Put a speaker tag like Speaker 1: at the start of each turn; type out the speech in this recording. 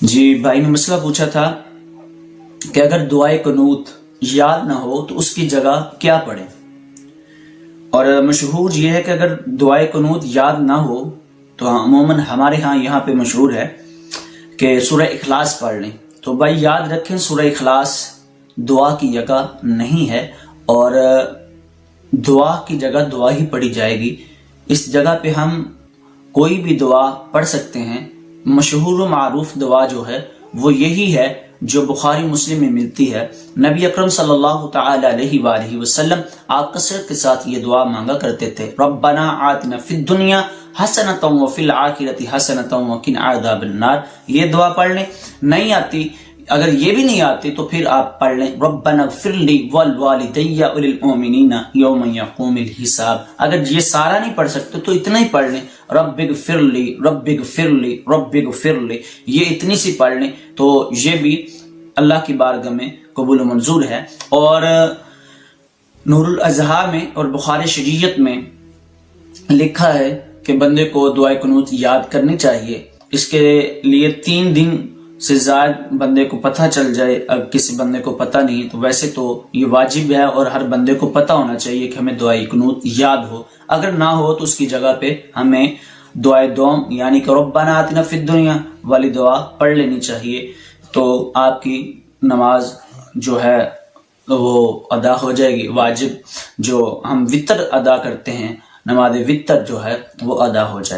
Speaker 1: جی بھائی نے مسئلہ پوچھا تھا کہ اگر دعائے قنوت یاد نہ ہو تو اس کی جگہ کیا پڑھیں، اور مشہور یہ ہے کہ اگر دعائے قنوت یاد نہ ہو تو عموماً ہمارے ہاں یہاں پہ مشہور ہے کہ سورہ اخلاص پڑھ لیں۔ تو بھائی یاد رکھیں سورہ اخلاص دعا کی جگہ نہیں ہے، اور دعا کی جگہ دعا ہی پڑھی جائے گی۔ اس جگہ پہ ہم کوئی بھی دعا پڑھ سکتے ہیں۔ مشہور و معروف دعا جو ہے وہ یہی ہے جو بخاری مسلم میں ملتی ہے۔ نبی اکرم صلی اللہ تعالی علیہ وآلہ وسلم آپ کثرت کے ساتھ یہ دعا مانگا کرتے تھے، ربنا آتنا فی الدنیا حسنۃ وفی الآخرۃ حسنۃ وقنا عذاب النار۔ یہ دعا پڑھ لیں۔ نہیں آتی، اگر یہ بھی نہیں آتی تو پھر آپ پڑھ لیں ربنا اغفر لی ولوالدی وللمؤمنین یوم یقوم الحساب۔ اگر یہ سارا نہیں پڑھ سکتے تو اتنا ہی پڑھ لیں، رب اغفر لی رب اغفر لی رب اغفر لی، یہ اتنی سی پڑھ لیں تو یہ بھی اللہ کی بارگاہ میں قبول و منظور ہے۔ اور نور الاضحیٰ میں اور بخاری شریعت میں لکھا ہے کہ بندے کو دعائے قنوت یاد کرنی چاہیے۔ اس کے لیے 3 دن سے زائد بندے کو پتہ چل جائے۔ اگر کسی بندے کو پتہ نہیں تو ویسے تو یہ واجب ہے اور ہر بندے کو پتہ ہونا چاہیے کہ ہمیں دعائے قنوت یاد ہو۔ اگر نہ ہو تو اس کی جگہ پہ ہمیں دعائے دوم یعنی کہ ربنا آتنا فی الدنیا والی دعا پڑھ لینی چاہیے، تو آپ کی نماز جو ہے وہ ادا ہو جائے گی۔ واجب جو ہم وتر ادا کرتے ہیں، نماز وتر جو ہے وہ ادا ہو جائے گی۔